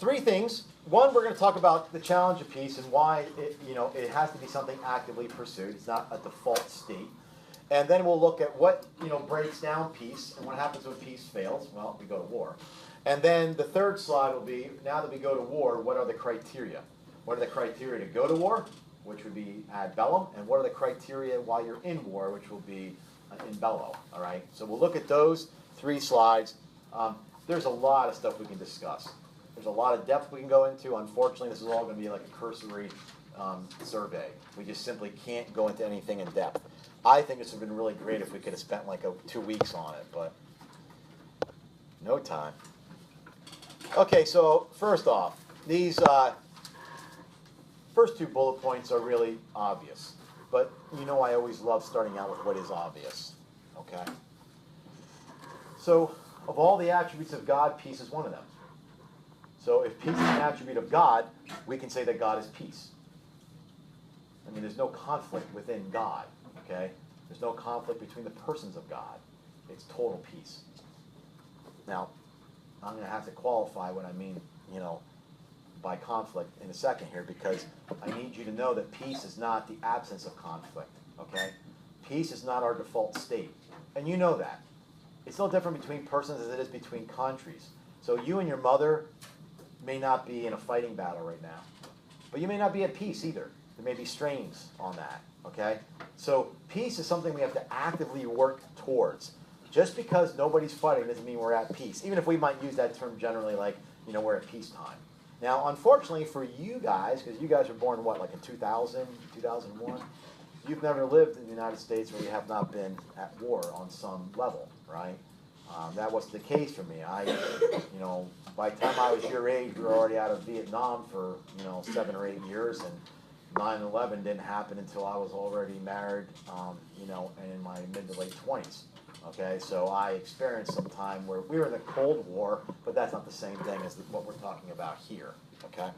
three things. One, we're going to talk about the challenge of peace and why it has to be something actively pursued. It's not a default state. And then we'll look at what breaks down peace and what happens when peace fails. Well, we go to war. And then the third slide will be, now that we go to war, what are the criteria? What are the criteria to go to war, which would be ad bellum, and what are the criteria while you're in war, which will be in bello. All right. So we'll look at those three slides. There's a lot of stuff we can discuss. There's a lot of depth we can go into. Unfortunately, this is all going to be like a cursory survey. We just simply can't go into anything in depth. I think this would have been really great if we could have spent like 2 weeks on it, but no time. Okay, so first off, these first two bullet points are really obvious. But I always love starting out with what is obvious. Okay? So, of all the attributes of God, peace is one of them. So if peace is an attribute of God, we can say that God is peace. I mean, there's no conflict within God. Okay? There's no conflict between the persons of God. It's total peace. Now, I'm going to have to qualify what I mean, by conflict in a second here, because I need you to know that peace is not the absence of conflict. Okay? Peace is not our default state. And you know that. It's no different between persons as it is between countries. So you and your mother may not be in a fighting battle right now. But you may not be at peace either. There may be strains on that. Okay? So peace is something we have to actively work towards. Just because nobody's fighting doesn't mean we're at peace. Even if we might use that term generally like, we're at peacetime. Now, unfortunately for you guys, because you guys were born, like in 2000, 2001? You've never lived in the United States where you have not been at war on some level, right? That wasn't the case for me. By the time I was your age, we were already out of Vietnam for, 7 or 8 years, and 9/11 didn't happen until I was already married, and in my mid to late 20s. Okay, so I experienced some time where we were in the Cold War, but that's not the same thing as what we're talking about here. Okay.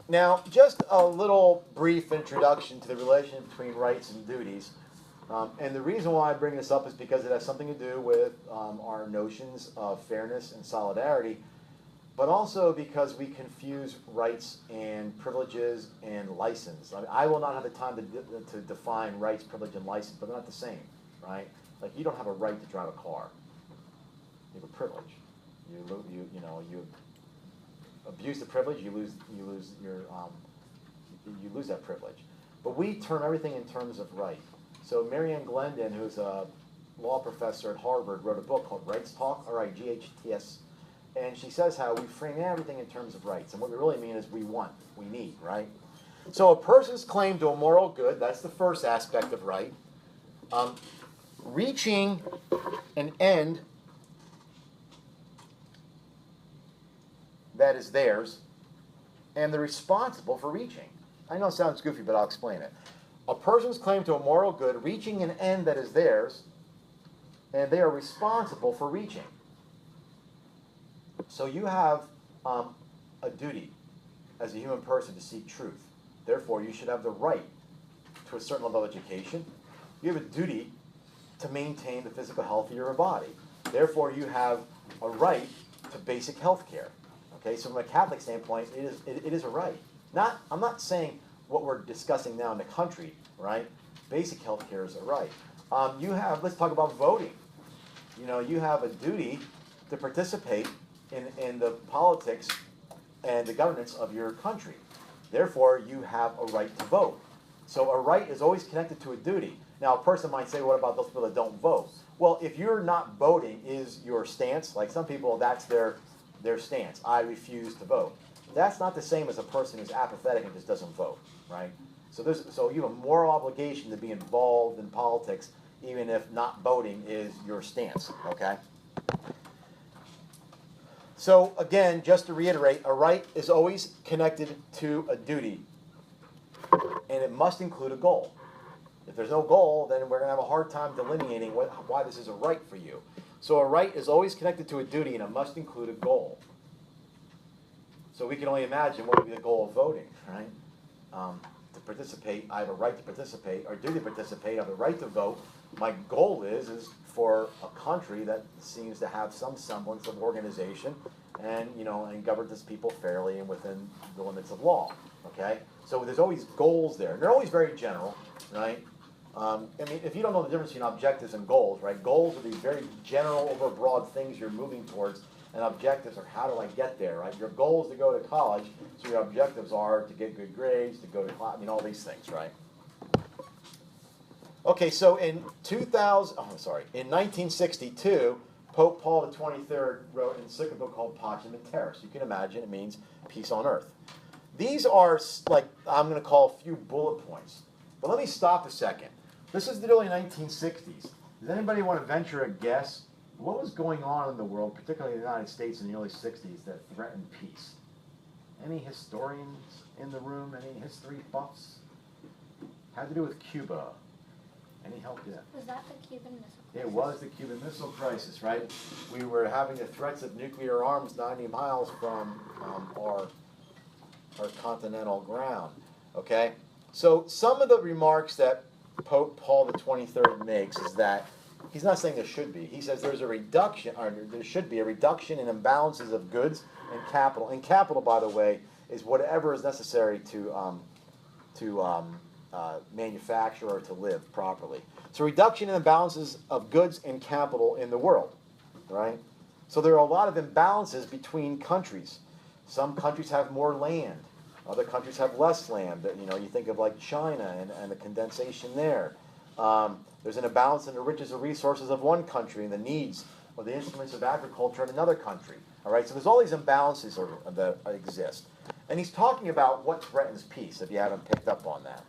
Now, just a little brief introduction to the relation between rights and duties. And the reason why I bring this up is because it has something to do with our notions of fairness and solidarity, but also because we confuse rights and privileges and license. I will not have the time to define rights, privilege, and license, but they're not the same, right? Like, you don't have a right to drive a car. You have a privilege. You abuse the privilege, you lose that privilege. But we term everything in terms of right. So Marianne Glendon, who's a law professor at Harvard, wrote a book called Rights Talk, R-I-G-H-T-S, and she says how we frame everything in terms of rights. And what we really mean is we want, we need, right? So a person's claim to a moral good, that's the first aspect of right. Reaching an end that is theirs, and they're responsible for reaching. I know it sounds goofy, but I'll explain it. A person's claim to a moral good, reaching an end that is theirs, and they are responsible for reaching. So you have a duty as a human person to seek truth. Therefore, you should have the right to a certain level of education. You have a duty to maintain the physical health of your body. Therefore, you have a right to basic health care. Okay, so from a Catholic standpoint, it is a right. I'm not saying what we're discussing now in the country, right? Basic health care is a right. Let's talk about voting. You have a duty to participate in the politics and the governance of your country. Therefore, you have a right to vote. So a right is always connected to a duty. Now, a person might say, what about those people that don't vote? Well, if you're not voting is your stance, like some people, that's their stance. I refuse to vote. That's not the same as a person who's apathetic and just doesn't vote, right? So you have a moral obligation to be involved in politics, even if not voting is your stance, okay? So again, just to reiterate, a right is always connected to a duty, and it must include a goal. If there's no goal, then we're going to have a hard time delineating why this is a right for you. So a right is always connected to a duty, and it must include a goal. So we can only imagine what would be the goal of voting, right? To participate, I have a right to participate, or duty to participate, I have a right to vote. My goal is for a country that seems to have some semblance of organization and and governs his people fairly and within the limits of law. Okay, so there's always goals there, and they're always very general, right? I mean, if you don't know the difference between objectives and goals, right? Goals are these very general, overbroad things you're moving towards, and objectives are how do I get there, right? Your goal is to go to college, so your objectives are to get good grades, to go to class, all these things, right? Okay, so in 1962, Pope Paul the 23rd wrote an encyclical called Pacem in Terris. You can imagine it means peace on earth. These are, like, I'm going to call a few bullet points. But let me stop a second. This is the early 1960s. Does anybody want to venture a guess? What was going on in the world, particularly in the United States in the early 60s, that threatened peace? Any historians in the room? Any history buffs? Had to do with Cuba. Any help yet? Was that the Cuban Missile Crisis? It was the Cuban Missile Crisis, right? We were having the threats of nuclear arms 90 miles from our continental ground, okay? So some of the remarks that Pope Paul the 23rd makes is that he's not saying there should be. He says there's a reduction, or there should be a reduction in imbalances of goods and capital. And capital, by the way, is whatever is necessary to manufacture or to live properly. So reduction in imbalances of goods and capital in the world, right? So there are a lot of imbalances between countries. Some countries have more land. Other countries have less land. You think of like China and the condensation there. There's an imbalance in the riches and resources of one country and the needs or the instruments of agriculture in another country. All right, so there's all these imbalances that exist. And he's talking about what threatens peace, if you haven't picked up on that.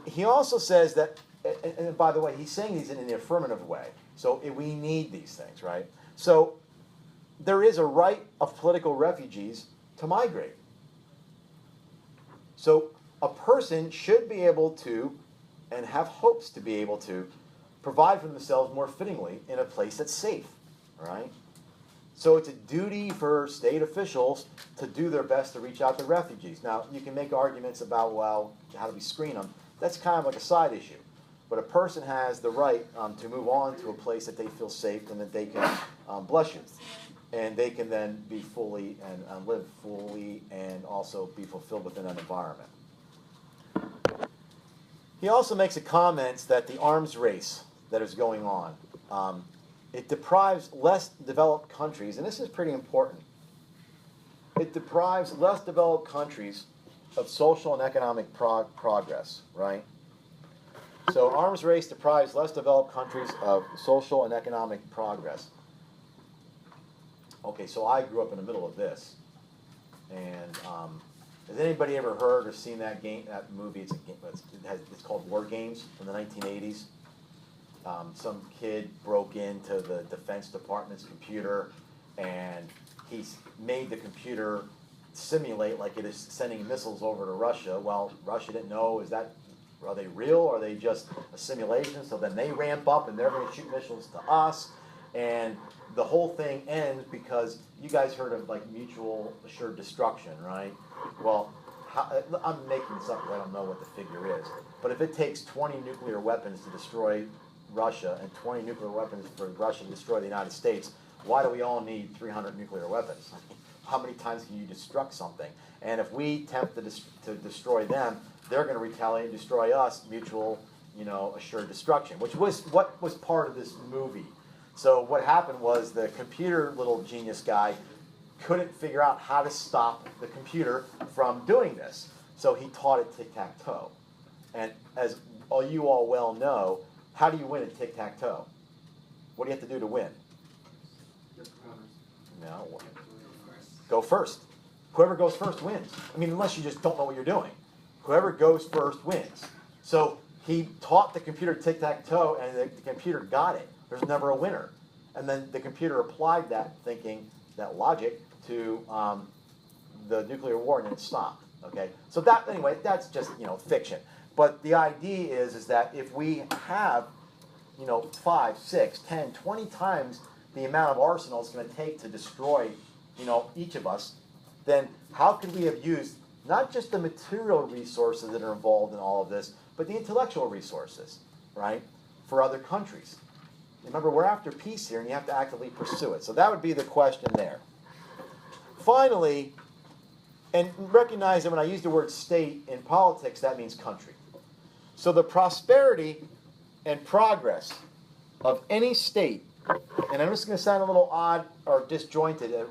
He also says that, and by the way, he's saying these in the affirmative way. So we need these things, right? So there is a right of political refugees to migrate. So a person should be able to, and have hopes to be able to, provide for themselves more fittingly in a place that's safe, right? So it's a duty for state officials to do their best to reach out to refugees. Now, you can make arguments about, well, how do we screen them? That's kind of like a side issue. But a person has the right to move on to a place that they feel safe and that they can, bless you. And they can then be fully and live fully and also be fulfilled within an environment. He also makes a comment that the arms race that is going on, it deprives less developed countries, and this is pretty important, it deprives less developed countries of social and economic progress, right? So arms race deprives less developed countries of social and economic progress. Okay, so I grew up in the middle of this, and has anybody ever heard or seen that movie? It's called War Games from the 1980s. Some kid broke into the Defense Department's computer, and he's made the computer simulate like it is sending missiles over to Russia. Well, Russia didn't know, are they real or are they just a simulation? So then they ramp up and they're going to shoot missiles to us, and the whole thing ends because you guys heard of like mutual assured destruction, right? Well, I'm making this up because I don't know what the figure is. But if it takes 20 nuclear weapons to destroy Russia and 20 nuclear weapons for Russia to destroy the United States, why do we all need 300 nuclear weapons? How many times can you destruct something? And if we attempt to destroy them, they're going to retaliate and destroy us, mutual, assured destruction, which was what was part of this movie. So what happened was the computer little genius guy couldn't figure out how to stop the computer from doing this. So he taught it tic-tac-toe. And as you all well know, how do you win at tic-tac-toe? What do you have to do to win? No. Go first. Whoever goes first wins. I mean, unless you just don't know what you're doing. Whoever goes first wins. So he taught the computer tic-tac-toe, and the computer got it. There's never a winner. And then the computer applied that thinking, that logic, to the nuclear war, and it stopped. Okay. So that's just fiction. But the idea is that if we have 5, 6, 10, 20 times the amount of arsenal it's going to take to destroy each of us, then how could we have used not just the material resources that are involved in all of this, but the intellectual resources, right, for other countries? Remember, we're after peace here, and you have to actively pursue it. So that would be the question there. Finally, and recognize that when I use the word state in politics, that means country. So the prosperity and progress of any state, and I'm just going to sound a little odd or disjointed at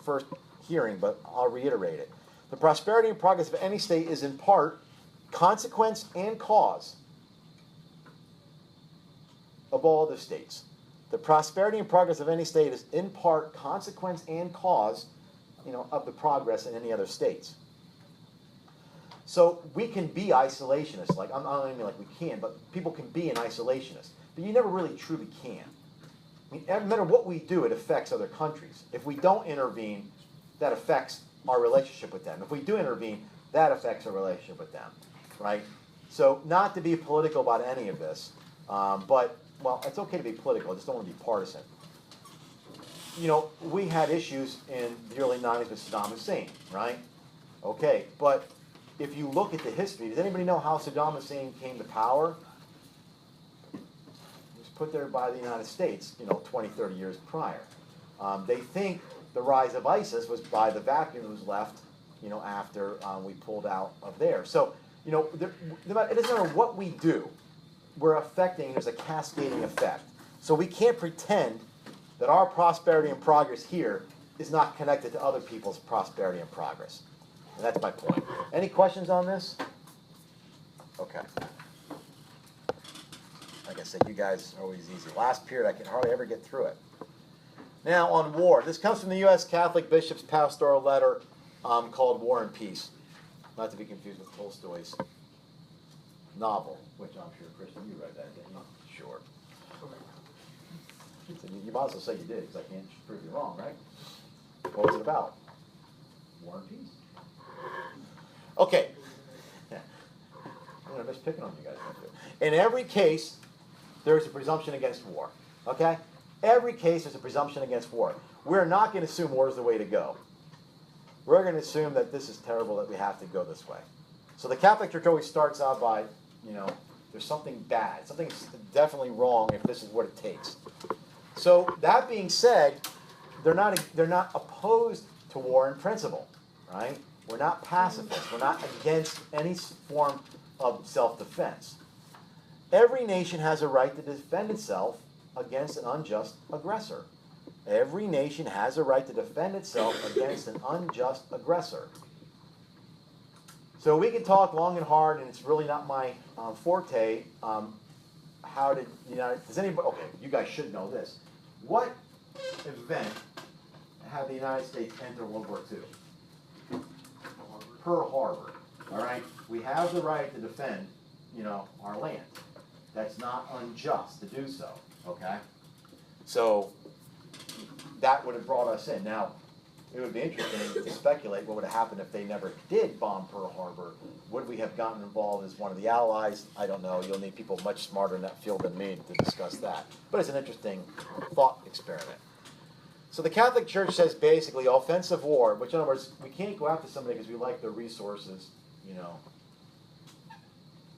first hearing, but I'll reiterate it. The prosperity and progress of any state is in part consequence and cause of all other states. The prosperity and progress of any state is in part consequence and cause, of the progress in any other states. So we can be isolationists. Like, I don't mean like we can, but people can be an isolationist. But you never really truly can. I mean, no matter what we do, it affects other countries. If we don't intervene, that affects our relationship with them. If we do intervene, that affects our relationship with them, right? So not to be political about any of this, but, well, it's okay to be political. I just don't want to be partisan. We had issues in the early 90s with Saddam Hussein, right? Okay, but if you look at the history, does anybody know how Saddam Hussein came to power? He was put there by the United States, 20, 30 years prior. They think the rise of ISIS was by the vacuum that was left, after we pulled out of there. So, it doesn't matter what we do, we're affecting, there's a cascading effect. So we can't pretend that our prosperity and progress here is not connected to other people's prosperity and progress. And that's my point. Any questions on this? Okay. Like I said, you guys are always easy. Last period, I can hardly ever get through it. Now, on war. This comes from the U.S. Catholic Bishop's pastoral letter called War and Peace. Not to be confused with Tolstoy's novel, which I'm sure, Christian, you read that, didn't you? Sure. You might as well say you did, because I can't prove you wrong, right? What was it about? War and Peace. Okay. I'm going to miss picking on you guys. In every case, there is a presumption against war. Okay? Every case is a presumption against war. We're not going to assume war is the way to go. We're going to assume that this is terrible, that we have to go this way. So the Catholic Church always starts out by, there's something bad. Something's definitely wrong if this is what it takes. So that being said, they're not opposed to war in principle, right? We're not pacifists. We're not against any form of self-defense. Every nation has a right to defend itself against an unjust aggressor. Every nation has a right to defend itself against an unjust aggressor. So we can talk long and hard, and it's really not my forte. How did does anybody? Okay, you guys should know this. What event had the United States enter World War II? Pearl Harbor. All right, we have the right to defend, our land. That's not unjust to do so. Okay, so that would have brought us in. Now, it would be interesting to speculate what would have happened if they never did bomb Pearl Harbor. Would we have gotten involved as one of the allies? I don't know. You'll need people much smarter in that field than me to discuss that. But it's an interesting thought experiment. So the Catholic Church says basically offensive war, which in other words, we can't go after somebody because we like their resources,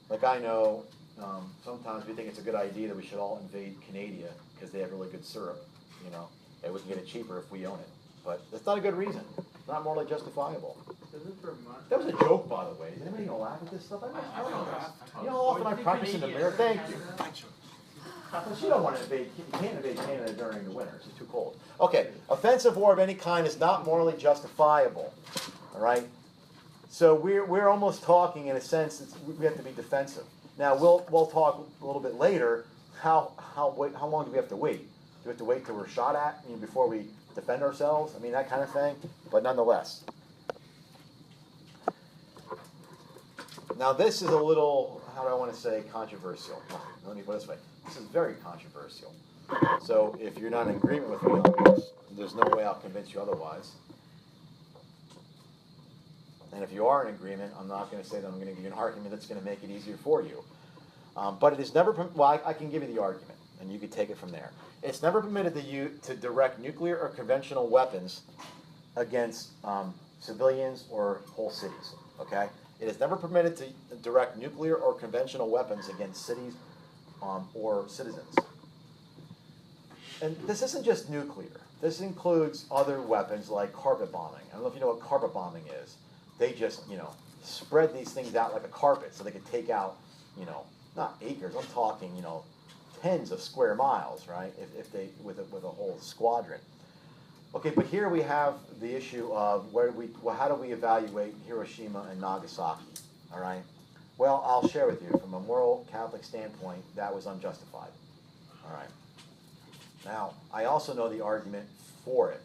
Like I know sometimes we think it's a good idea that we should all invade Canada because they have really good syrup, and we can get it cheaper if we own it. But that's not a good reason. It's not morally justifiable. That was a joke, by the way. Is anybody going to laugh at this stuff? I don't know. You know how often I practice in the mirror? Thank you. But you don't want to invade. You can't invade Canada during the winter. It's too cold. Okay. Offensive war of any kind is not morally justifiable. All right? So we're almost talking, in a sense, we have to be defensive. Now, we'll talk a little bit later, how long do we have to wait? Do we have to wait till we're shot at before we defend ourselves? That kind of thing. But nonetheless. Now, this is a little, how do I want to say, controversial. Let me put it this way. This is very controversial. So if you're not in agreement with me on this, there's no way I'll convince you otherwise. And if you are in agreement, I'm not going to say that I'm going to give you an argument that's going to make it easier for you. But it is never, I can give you the argument, and you can take it from there. It's never permitted to direct nuclear or conventional weapons against civilians or whole cities, okay? It is never permitted to direct nuclear or conventional weapons against cities or citizens. and this isn't just nuclear. This includes other weapons like carpet bombing. I don't know if you know what carpet bombing is. They just, spread these things out like a carpet so they could take out, not acres. I'm talking, tens of square miles, right? If they with a whole squadron. Okay, but here we have the issue of how do we evaluate Hiroshima and Nagasaki? All right. Well, I'll share with you from a moral Catholic standpoint that was unjustified. All right. Now, I also know the argument for it.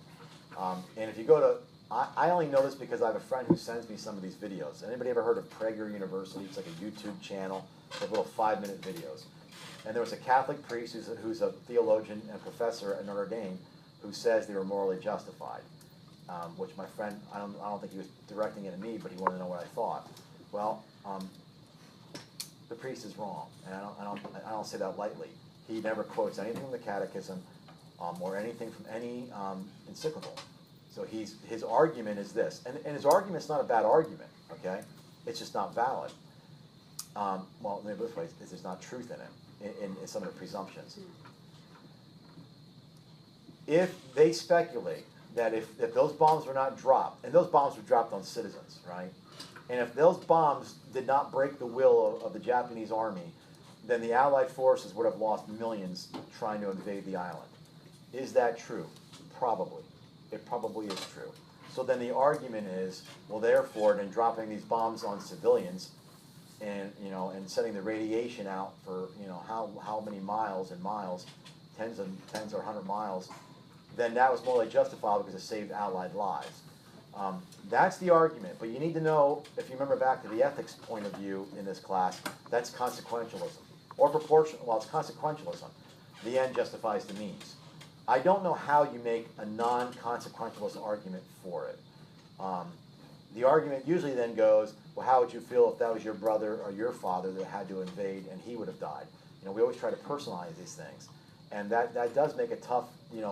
And if you go to, I only know this because I have a friend who sends me some of these videos. Anybody ever heard of Prager University? It's like a YouTube channel. They have little 5-minute videos. And there was a Catholic priest who's a theologian and professor at Notre Dame who says they were morally justified. Which my friend, I don't think he was directing it at me, but he wanted to know what I thought. Well, the priest is wrong, and I don't say that lightly. He never quotes anything from the Catechism or anything from any encyclical. So his argument is this, and his argument's not a bad argument, okay? It's just not valid. Well, maybe this way, there's not truth in it, in some of the presumptions. If they speculate that if those bombs were not dropped, and those bombs were dropped on citizens, right? And if those bombs did not break the will of the Japanese army, then the Allied forces would have lost millions trying to invade the island. Is that true? Probably. It probably is true. So then the argument is, well, therefore, then dropping these bombs on civilians and sending the radiation out for how many miles and miles, tens or 100 miles, then that was morally justifiable because it saved Allied lives. That's the argument, but you need to know, if you remember back to the ethics point of view in this class, that's consequentialism. Or proportional, well, it's consequentialism. The end justifies the means. I don't know how you make a non-consequentialist argument for it. The argument usually then goes, well, how would you feel if that was your brother or your father that had to invade and he would have died? We always try to personalize these things. And that does make a tough,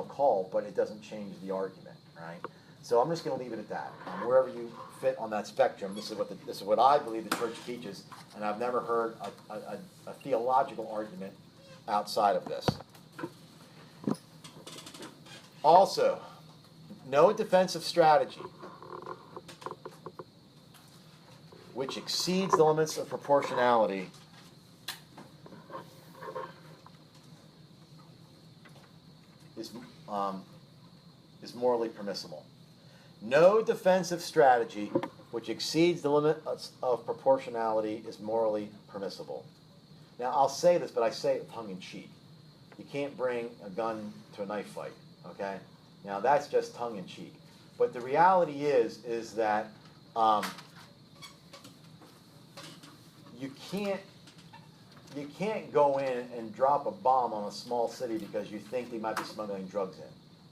call, but it doesn't change the argument, right? So I'm just going to leave it at that. Wherever you fit on that spectrum, this is what I believe the church teaches, and I've never heard a theological argument outside of this. Also, no defensive strategy which exceeds the limits of proportionality is morally permissible. No defensive strategy which exceeds the limit of proportionality is morally permissible. Now, I'll say this, but I say it tongue-in-cheek. You can't bring a gun to a knife fight, okay? Now, that's just tongue-in-cheek. But the reality is that you can't go in and drop a bomb on a small city because you think they might be smuggling drugs in.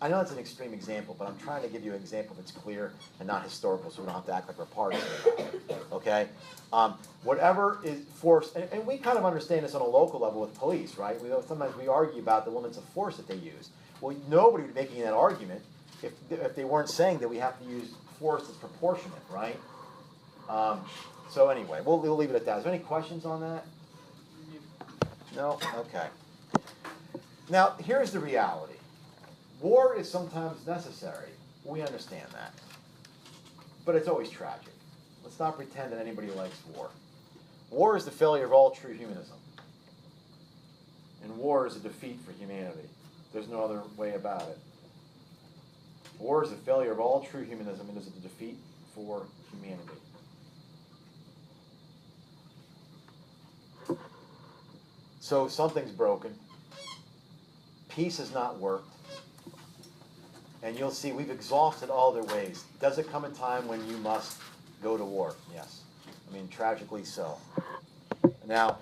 I know it's an extreme example, but I'm trying to give you an example that's clear and not historical, so we don't have to act like we're partying about it. Okay? Whatever is force, and we kind of understand this on a local level with police, right? Sometimes we argue about the limits of force that they use. Well, nobody would be making that argument if they weren't saying that we have to use force that's proportionate, right? So anyway, we'll leave it at that. Is there any questions on that? No? Okay. Now, here's the reality. War is sometimes necessary. We understand that. But it's always tragic. Let's not pretend that anybody likes war. War is the failure of all true humanism. And war is a defeat for humanity. There's no other way about it. War is the failure of all true humanism and is a defeat for humanity. So something's broken. Peace has not worked. And you'll see we've exhausted all their ways. Does it come a time when you must go to war? Yes. I mean, tragically so. Now,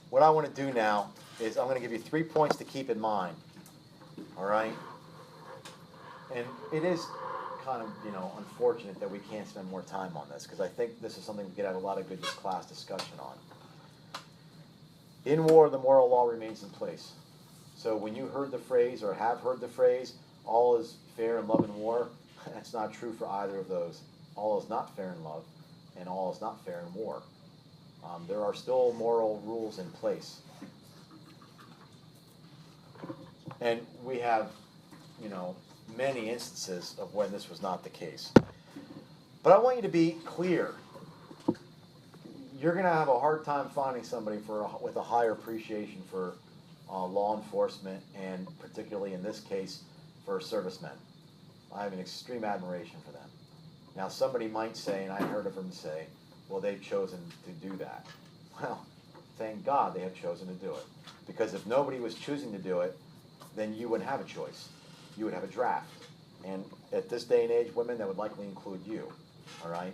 what I want to do now is I'm going to give you 3 points to keep in mind. All right? And it is kind of, unfortunate that we can't spend more time on this because I think this is something we could have a lot of good class discussion on. In war, the moral law remains in place. So when you heard the phrase or have heard the phrase, all is fair in love and war, that's not true for either of those. All is not fair in love, and all is not fair in war. There are still moral rules in place. And we have, many instances of when this was not the case. But I want you to be clear. You're going to have a hard time finding somebody with a higher appreciation for law enforcement, and particularly in this case for servicemen. I have an extreme admiration for them. Now somebody might say, and I heard of them say, well, they've chosen to do that. Well, thank God they have chosen to do it. Because if nobody was choosing to do it, then you wouldn't have a choice. You would have a draft. And at this day and age, women, that would likely include you. All right?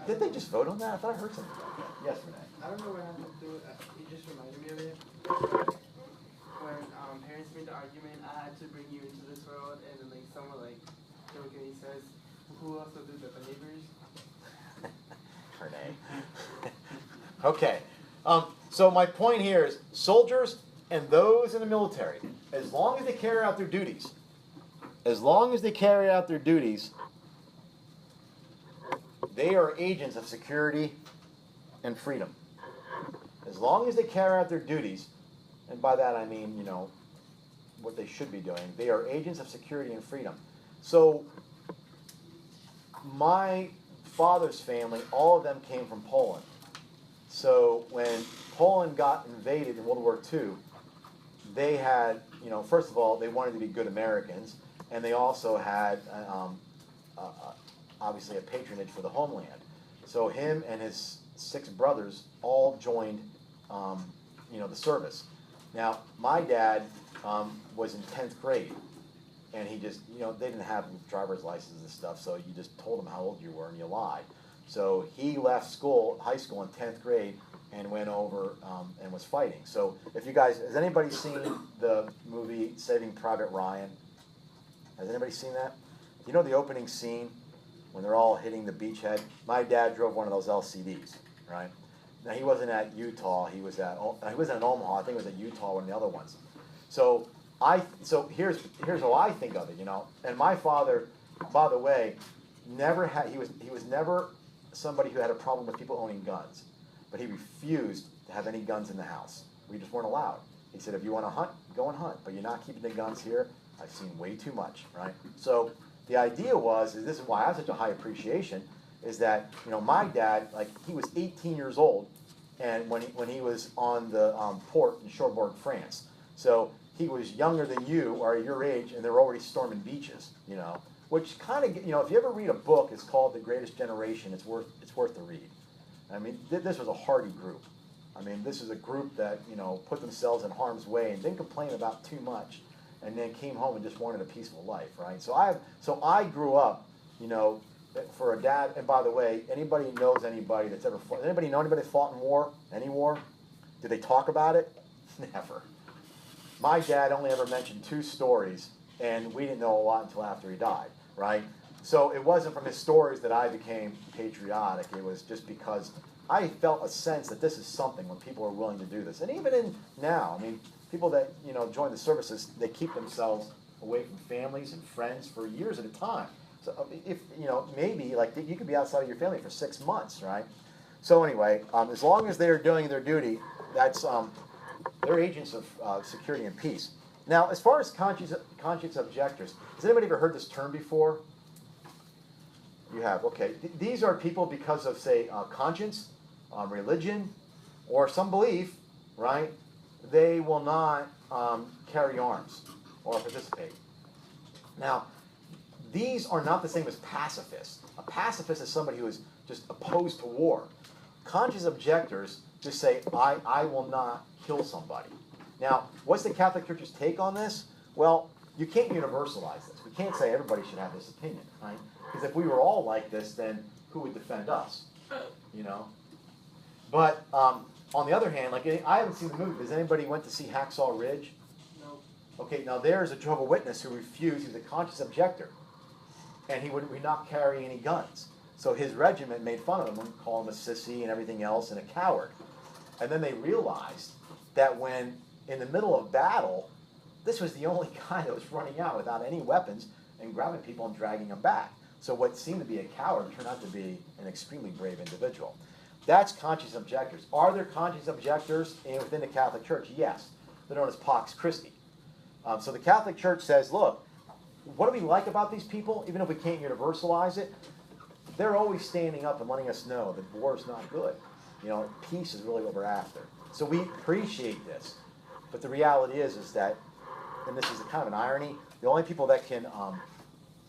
Did they just vote on that? I thought I heard something about that. Yes, Renee. I don't know what happened to it. It just reminded me of it. When parents made the argument, I had to bring you into this world, and then someone jokingly says, "Who also do that? The neighbors?" Renee. Okay. So my point here is soldiers and those in the military, as long as they carry out their duties, they are agents of security and freedom. As long as they carry out their duties, and by that I mean, what they should be doing, they are agents of security and freedom. So my father's family, all of them came from Poland. So when Poland got invaded in World War II, they had, first of all, they wanted to be good Americans, and they also had obviously a patronage for the homeland. So him and his 6 brothers all joined, the service. Now, my dad was in 10th grade, and he just, they didn't have driver's licenses and stuff, so you just told him how old you were and you lied. So he left high school in 10th grade, and went over and was fighting. So if you guys, has anybody seen the movie Saving Private Ryan? Has anybody seen that? You know the opening scene when they're all hitting the beachhead? My dad drove one of those LCDs, right? Now he wasn't at Utah. He was in Omaha. I think it was at Utah, one of the other ones. So here's how I think of it, And my father, by the way, he was never somebody who had a problem with people owning guns, but he refused to have any guns in the house. We just weren't allowed. He said, if you want to hunt, go and hunt, but you're not keeping the guns here. I've seen way too much, right? So the idea this is why I have such a high appreciation, is that, my dad, he was 18 years old, and when he was on the port in Cherbourg, France. So he was younger than you, or your age, and they're already storming beaches, which kind of, if you ever read a book, it's called The Greatest Generation, it's worth the read. I mean, this was a hardy group. I mean, this is a group that, put themselves in harm's way and didn't complain about too much, and then came home and just wanted a peaceful life, right? So I grew up, for a dad, and by the way, anybody knows anybody that's ever fought, anybody know anybody that fought in war, any war? Did they talk about it? Never. My dad only ever mentioned 2 stories, and we didn't know a lot until after he died, right? So it wasn't from his stories that I became patriotic. It was just because I felt a sense that this is something when people are willing to do this. And even now, I mean, people that, join the services, they keep themselves away from families and friends for years at a time. So if, maybe you could be outside of your family for 6 months, right? So anyway, as long as they're doing their duty, that's, they're agents of security and peace. Now, as far as conscience objectors, has anybody ever heard this term before? You have, okay. These are people because of, say, conscience, religion, or some belief, right? They will not carry arms or participate. Now, these are not the same as pacifists. A pacifist is somebody who is just opposed to war. Conscience objectors just say, I will not kill somebody. Now, what's the Catholic Church's take on this? Well, you can't universalize this. We can't say everybody should have this opinion, right? Because if we were all like this, then who would defend us? But on the other hand, I haven't seen the movie. Does anybody went to see Hacksaw Ridge? No. Okay, now there's a Jehovah's Witness who refused. He was a conscious objector, and he would not carry any guns. So his regiment made fun of him and called him a sissy and everything else and a coward. And then they realized that when in the middle of battle, this was the only guy that was running out without any weapons and grabbing people and dragging them back. So what seemed to be a coward turned out to be an extremely brave individual. That's conscious objectors. Are there conscious objectors within the Catholic Church? Yes. They're known as Pax Christi. So the Catholic Church says, look, what do we like about these people? Even if we can't universalize it, they're always standing up and letting us know that war is not good. Peace is really what we're after. So we appreciate this. But the reality is that, and this is kind of an irony, the only people that can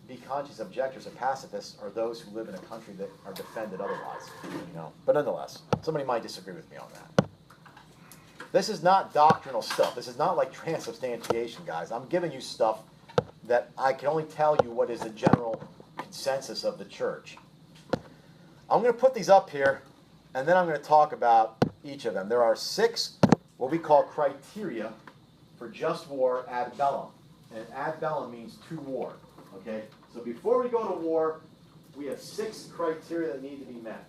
be conscious objectors or pacifists are those who live in a country that are defended otherwise. But nonetheless, somebody might disagree with me on that. This is not doctrinal stuff. This is not like transubstantiation, guys. I'm giving you stuff that I can only tell you what is the general consensus of the church. I'm going to put these up here, and then I'm going to talk about each of them. There are 6 what we call criteria for just war ad bellum. And ad bellum means to war. Okay? So before we go to war, we have 6 criteria that need to be met.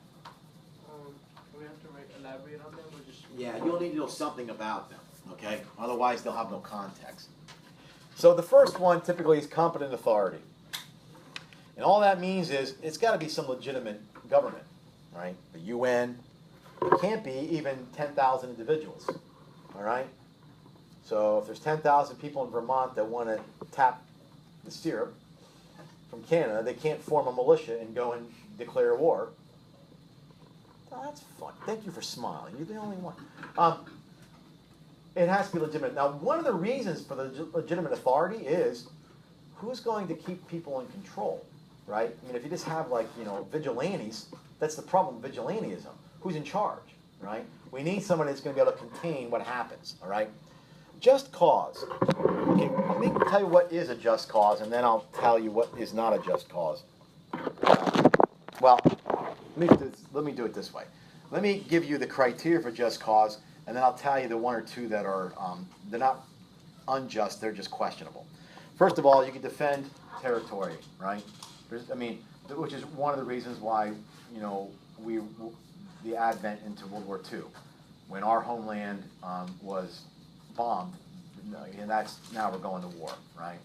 We have to elaborate on them, or just... Yeah, you'll need to know something about them. Okay? Otherwise, they'll have no context. So the first one typically is competent authority. And all that means is it's got to be some legitimate government, right? The UN. It can't be even 10,000 individuals, all right? So if there's 10,000 people in Vermont that want to tap the syrup from Canada, they can't form a militia and go and declare war. Oh, that's fun. Thank you for smiling. You're the only one. It has to be legitimate. Now, one of the reasons for the legitimate authority is who's going to keep people in control, right? I mean, if you just have, vigilantes, that's the problem with vigilantism. Who's in charge, right? We need someone that's going to be able to contain what happens, all right? Just cause. Okay, let me tell you what is a just cause, and then I'll tell you what is not a just cause. Well, let me do it this way. Let me give you the criteria for just cause, and then I'll tell you the 1 or 2 that are, they're not unjust, they're just questionable. First of all, you can defend territory, right? Which is one of the reasons why, the advent into World War II, when our homeland was bombed, and now we're going to war, right?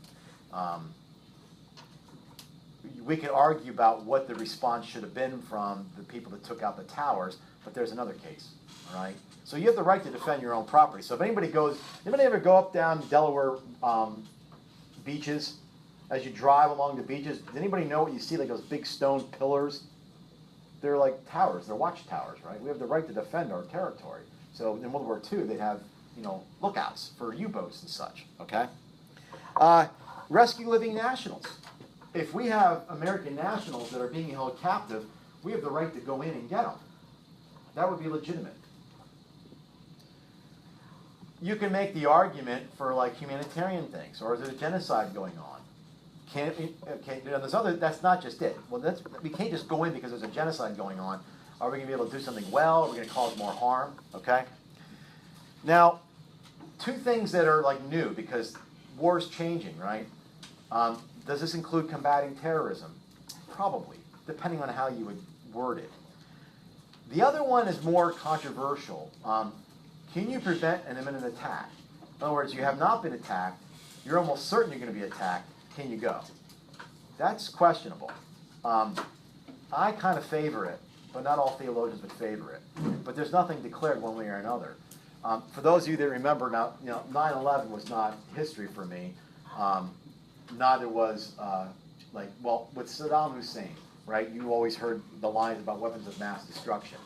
We can argue about what the response should have been from the people that took out the towers, but there's another case, all right? So you have the right to defend your own property. So if anybody ever go up down Delaware beaches, as you drive along the beaches, does anybody know what you see, like those big stone pillars? They're like towers, they're watchtowers, right? We have the right to defend our territory. So in World War II, they'd have, lookouts for U-boats and such, okay? Rescue living nationals. If we have American nationals that are being held captive, we have the right to go in and get them. That would be legitimate. You can make the argument for humanitarian things, or is it a genocide going on? That's not just it. Well, we can't just go in because there's a genocide going on. Are we going to be able to do something well? Are we going to cause more harm? Okay? Now, 2 things that are new, because war's changing, right? Does this include combating terrorism? Probably, depending on how you would word it. The other one is more controversial. Can you prevent an imminent attack? In other words, you have not been attacked. You're almost certain you're going to be attacked. Can you go? That's questionable. I kind of favor it, but not all theologians would favor it. But there's nothing declared one way or another. For those of you that remember, now 9/11 was not history for me. Neither was with Saddam Hussein, right? You always heard the lines about weapons of mass destruction.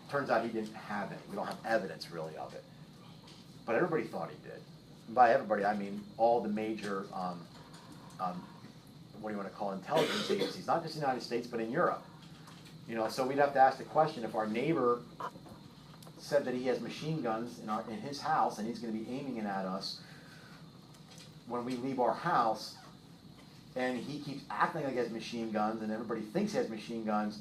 Turns out he didn't have any. We don't have evidence really of it. But everybody thought he did. And by everybody, I mean all the major, what do you want to call intelligence agencies, not just the United States, but in Europe. So we'd have to ask the question, if our neighbor said that he has machine guns in his house and he's going to be aiming it at us when we leave our house, and he keeps acting like he has machine guns and everybody thinks he has machine guns,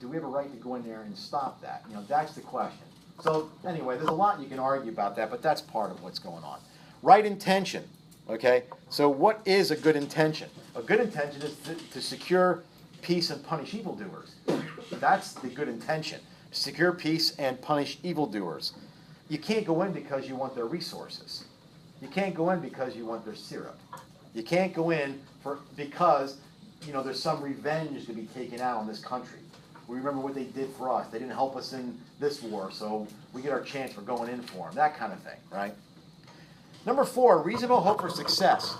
do we have a right to go in there and stop that? That's the question. So anyway, there's a lot you can argue about that, but that's part of what's going on. Right intention, okay? So what is a good intention? A good intention is to secure peace and punish evildoers. That's the good intention. Secure peace and punish evildoers. You can't go in because you want their resources. You can't go in because you want their syrup. You can't go in because there's some revenge to be taken out on this country. We remember what they did for us. They didn't help us in this war, so we get our chance for going in for them. That kind of thing, right? Number 4, reasonable hope for success.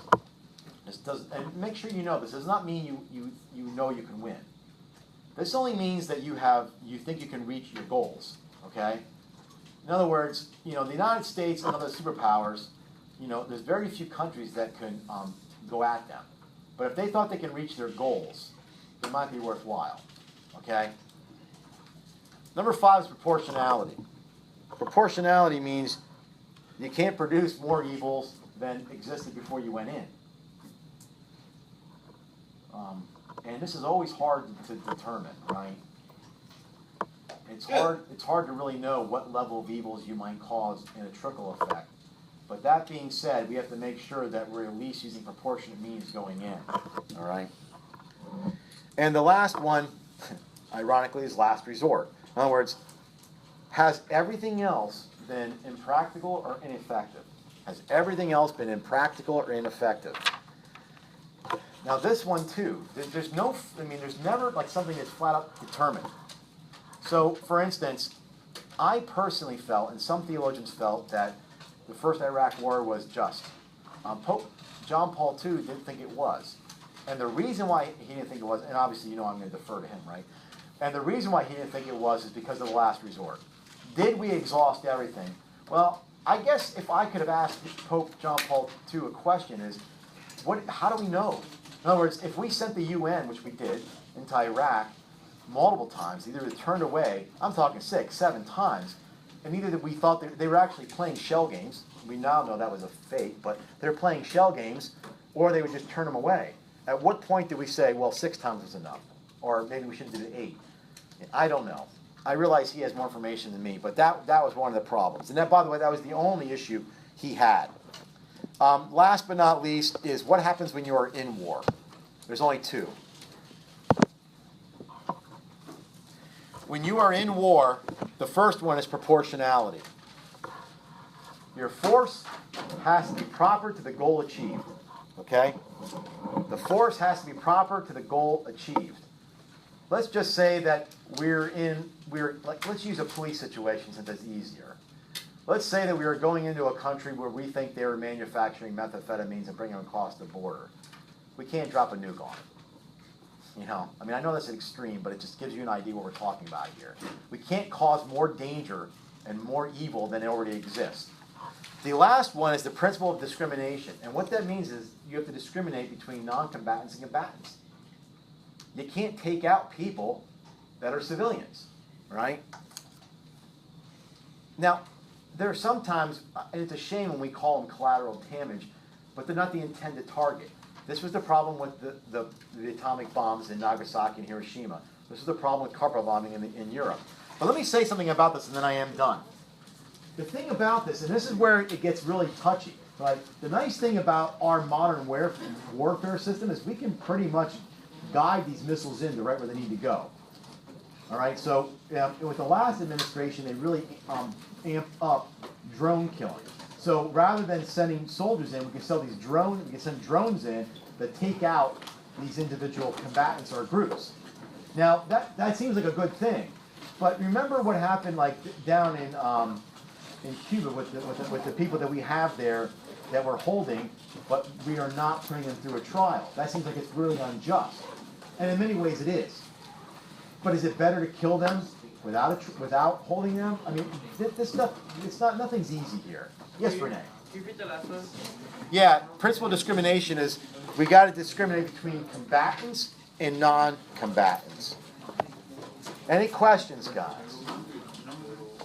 And make sure you know this does not mean you know you can win. This only means that you think you can reach your goals. Okay. In other words, the United States and other superpowers, there's very few countries that can go at them. But if they thought they can reach their goals, it might be worthwhile. Okay. Number 5 is proportionality. Proportionality means you can't produce more evils than existed before you went in. And this is always hard to determine, right? It's hard to really know what level of evils you might cause in a trickle effect. But that being said, we have to make sure that we're at least using proportionate means going in. All right? And the last one, ironically, is last resort. In other words, has everything else been impractical or ineffective? Has everything else been impractical or ineffective? Now this one too, there's never like something that's flat out determined. So, for instance, I personally felt, and some theologians felt, that the first Iraq War was just. Pope John Paul II didn't think it was. And the reason why he didn't think it was, and obviously I'm going to defer to him, right? And the reason why he didn't think it was is because of the last resort. Did we exhaust everything? Well, I guess if I could have asked Pope John Paul II a question is, how do we know? In other words, if we sent the UN, which we did, into Iraq multiple times, either they turned away, I'm talking 6, 7 times, and either that we thought they were actually playing shell games, we now know that was a fake, but they're playing shell games, or they would just turn them away. At what point did we say, well, 6 times was enough? Or maybe we should have did 8? I don't know. I realize he has more information than me, but that was one of the problems. And that, by the way, that was the only issue he had. Last but not least is what happens when you are in war. There's only 2. When you are in war, the first one is proportionality. Your force has to be proper to the goal achieved. Okay? The force has to be proper to the goal achieved. Let's just say that let's use a police situation since it's easier. Let's say that we are going into a country where we think they were manufacturing methamphetamines and bringing them across the border. We can't drop a nuke on it. I know that's an extreme, but it just gives you an idea what we're talking about here. We can't cause more danger and more evil than already exists. The last one is the principle of discrimination. And what that means is you have to discriminate between non-combatants and combatants. You can't take out people that are civilians, right? Now, there are sometimes, and it's a shame when we call them collateral damage, but they're not the intended target. This was the problem with the atomic bombs in Nagasaki and Hiroshima. This is the problem with carpet bombing in Europe. But let me say something about this, and then I am done. The thing about this, and this is where it gets really touchy, right? The nice thing about our modern warfare system is we can pretty much guide these missiles in right where they need to go. All right, so with the last administration, they really amped up drone killing. So rather than sending soldiers in, we can send drones in that take out these individual combatants or groups. Now that seems like a good thing, but remember what happened down in Cuba with the people that we have there that we're holding, but we are not putting them through a trial. That seems like it's really unjust, and in many ways it is. But is it better to kill them without holding them? I mean, this stuff, nothing's easy here. Yes, Renee? Can you repeat the last one? Yeah, principal discrimination is we got to discriminate between combatants and non-combatants. Any questions, guys?